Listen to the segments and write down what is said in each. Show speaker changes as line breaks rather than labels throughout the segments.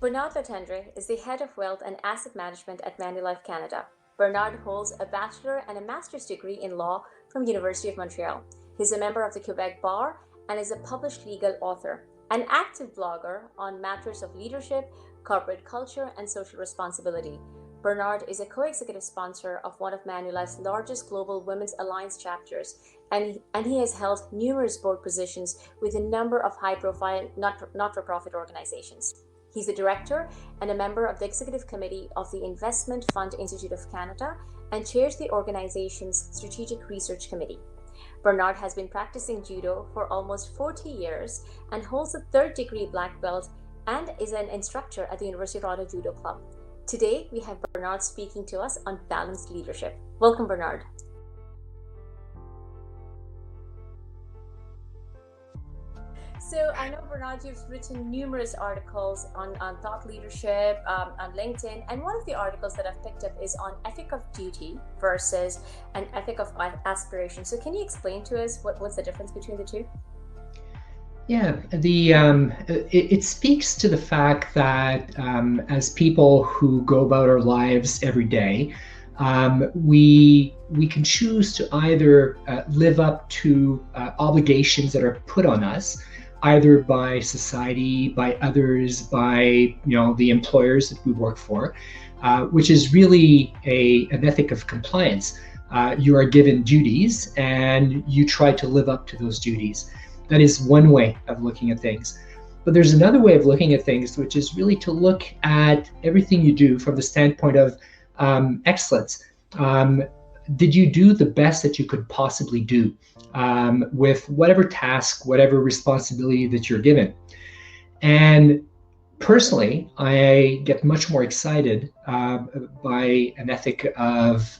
Bernard Letendre is the Head of Wealth and Asset Management at Manulife Canada. Bernard holds a bachelor and a master's degree in law from University of Montreal. He's a member of the Quebec Bar and is a published legal author, an active blogger on matters of leadership, corporate culture, and social responsibility. Bernard is a co-executive sponsor of one of Manulife's largest global Women's Alliance chapters, and he has held numerous board positions with a number of high-profile not-for-profit organizations. He's a director and a member of the executive committee of the Investment Fund Institute of Canada and chairs the organization's Strategic Research Committee. Bernard has been practicing judo for almost 40 years and holds a third-degree black belt and is an instructor at the University of Toronto Judo Club. Today, we have Bernard speaking to us on balanced leadership. Welcome, Bernard. So I know, Bernard, you've written numerous articles on thought leadership on LinkedIn, and one of the articles that I've picked up is on ethic of duty versus an ethic of aspiration. So can you explain to us what's the difference between the two?
Yeah, it speaks to the fact that as people who go about our lives every day, we can choose to either live up to obligations that are put on us, either by society, by others, by the employers that we work for, which is really an ethic of compliance. You are given duties and you try to live up to those duties. That is one way of looking at things. But there's another way of looking at things, which is really to look at everything you do from the standpoint of excellence. Did you do the best that you could possibly do with whatever task, whatever responsibility that you're given? And personally, I get much more excited by an ethic of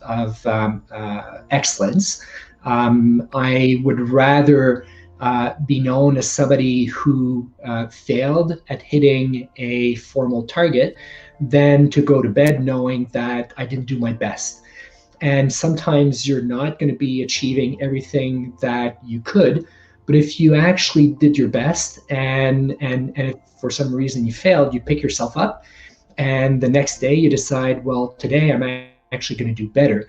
excellence. I would rather be known as somebody who failed at hitting a formal target than to go to bed knowing that I didn't do my best. And sometimes you're not going to be achieving everything that you could, but if you actually did your best and if for some reason you failed, you pick yourself up, and the next day you decide, well, today I'm actually going to do better.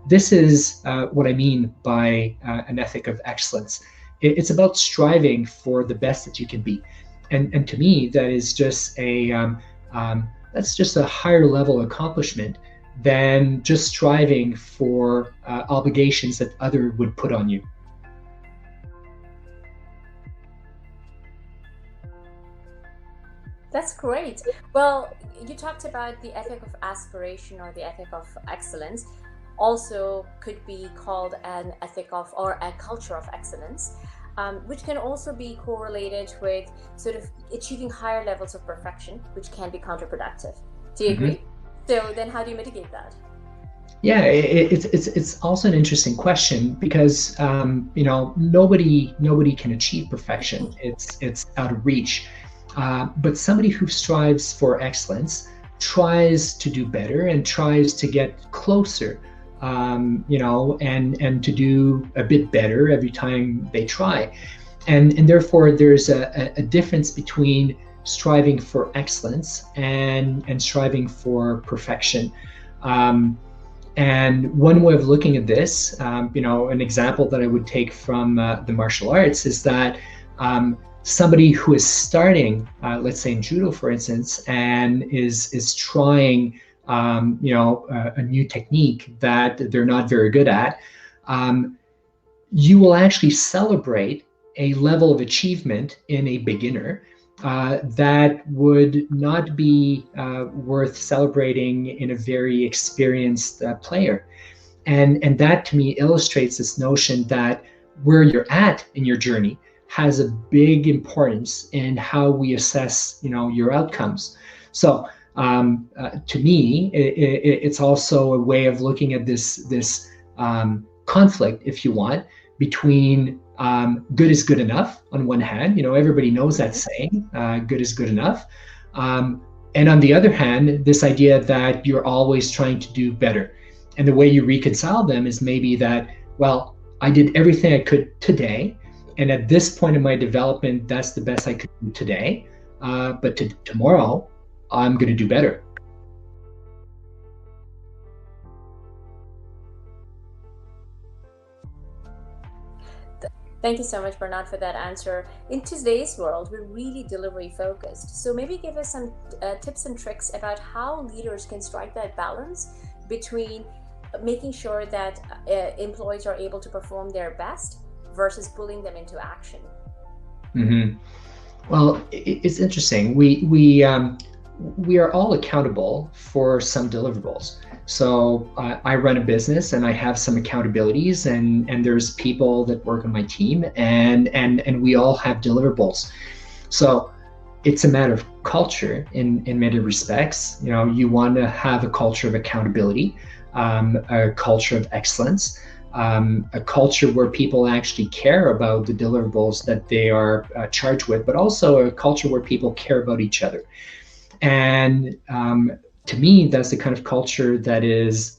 This is what I mean by an ethic of excellence. It's about striving for the best that you can be, and to me, that is just that's just a higher level accomplishment than just striving for obligations that others would put on you.
That's great. Well, you talked about the ethic of aspiration or the ethic of excellence. Also could be called an ethic of or a culture of excellence, which can also be correlated with sort of achieving higher levels of perfection, which can be counterproductive. Do you agree? So then how do you mitigate that?
Yeah, it's also an interesting question because nobody can achieve perfection. It's out of reach. But somebody who strives for excellence tries to do better and tries to get closer, and to do a bit better every time they try. And therefore there's a difference between striving for excellence and striving for perfection. And one way of looking at this, an example that I would take from the martial arts is that somebody who is starting, let's say in judo, for instance, and is trying, a new technique that they're not very good at, you will actually celebrate a level of achievement in a beginner that would not be worth celebrating in a very experienced player. And that to me illustrates this notion that where you're at in your journey has a big importance in how we assess, your outcomes. So to me, it's also a way of looking at this conflict, if you want, between good is good enough on one hand, everybody knows that saying, good is good enough. And on the other hand, this idea that you're always trying to do better. And the way you reconcile them is maybe that, well, I did everything I could today, and at this point in my development, that's the best I could do today. But tomorrow, I'm going to do better.
Thank you so much, Bernard, for that answer. In today's world, we're really delivery focused. So maybe give us some tips and tricks about how leaders can strike that balance between making sure that employees are able to perform their best versus pulling them into action.
Mm-hmm. Well, it's interesting. We are all accountable for some deliverables. So I run a business and I have some accountabilities, and there's people that work on my team, and we all have deliverables. So it's a matter of culture in many respects. You know, you want to have a culture of accountability, a culture of excellence, a culture where people actually care about the deliverables that they are charged with, but also a culture where people care about each other. And to me, that's the kind of culture that is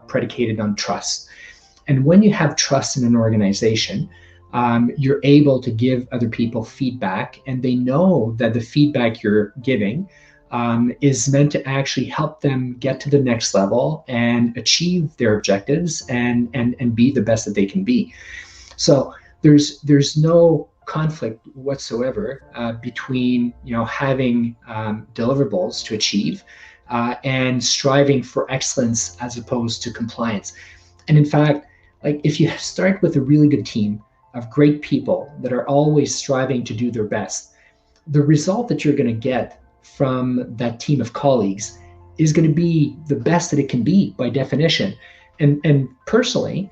predicated on trust. And when you have trust in an organization, you're able to give other people feedback, and they know that the feedback you're giving is meant to actually help them get to the next level and achieve their objectives and be the best that they can be. So there's no conflict whatsoever between having deliverables to achieve and striving for excellence as opposed to compliance. And in fact, like if you start with a really good team of great people that are always striving to do their best, the result that you're going to get from that team of colleagues is going to be the best that it can be by definition. And personally,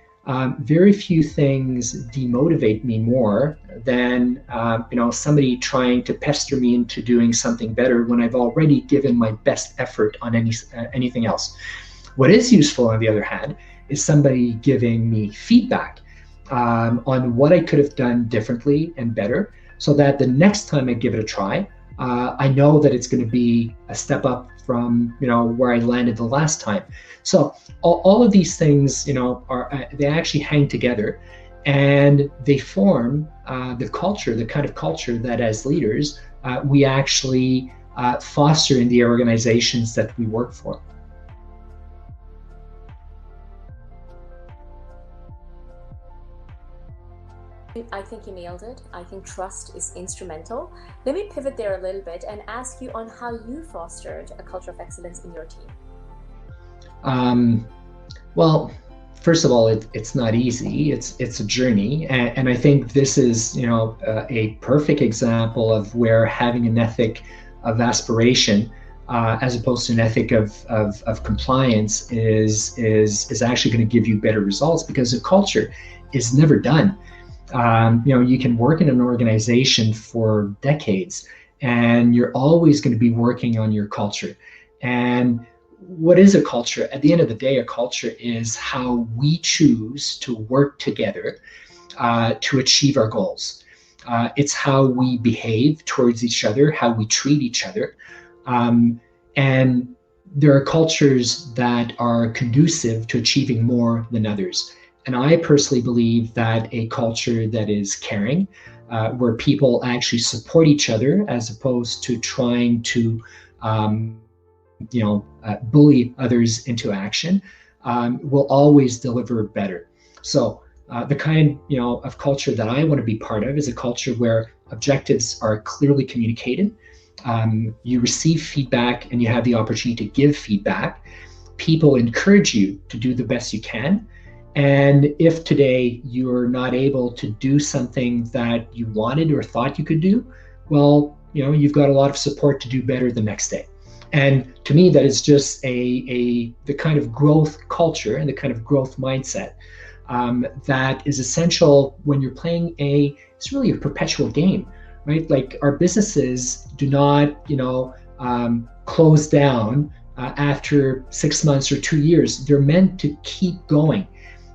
very few things demotivate me more than somebody trying to pester me into doing something better when I've already given my best effort on anything else. What is useful, on the other hand, is somebody giving me feedback on what I could have done differently and better, so that the next time I give it a try, I know that it's going to be a step up from where I landed the last time. So all of these things, they actually hang together, and they form the culture, the kind of culture that as leaders we actually foster in the organizations that we work for.
I think you nailed it. I think trust is instrumental. Let me pivot there a little bit and ask you on how you fostered a culture of excellence in your team.
Well, first of all, it's not easy. It's a journey, and I think this is a perfect example of where having an ethic of aspiration as opposed to an ethic of compliance is actually going to give you better results, because the culture is never done. You can work in an organization for decades, and you're always going to be working on your culture. And what is a culture? At the end of the day, a culture is how we choose to work together to achieve our goals. It's how we behave towards each other, how we treat each other. And there are cultures that are conducive to achieving more than others. And I personally believe that a culture that is caring, where people actually support each other as opposed to trying to bully others into action, will always deliver better. So the kind of culture that I want to be part of is a culture where objectives are clearly communicated. You receive feedback and you have the opportunity to give feedback. People encourage you to do the best you can. And if today you're not able to do something that you wanted or thought you could do, well, you've got a lot of support to do better the next day. And to me, that is just the kind of growth culture and the kind of growth mindset that is essential when you're playing it's really a perpetual game, right? Like our businesses do not, close down after 6 months or 2 years. They're meant to keep going.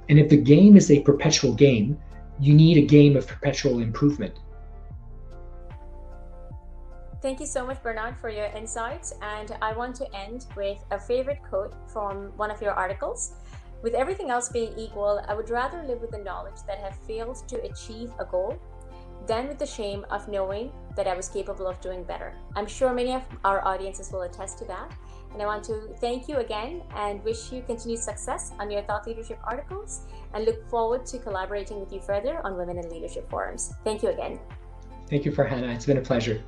And if the game is a perpetual game, you need a game of perpetual improvement.
Thank you so much, Bernard, for your insights. And I want to end with a favorite quote from one of your articles. With everything else being equal, I would rather live with the knowledge that I have failed to achieve a goal than with the shame of knowing that I was capable of doing better. I'm sure many of our audiences will attest to that. And I want to thank you again and wish you continued success on your thought leadership articles, and look forward to collaborating with you further on Women in Leadership forums. Thank you again.
Thank you, Farhana. It's been a pleasure.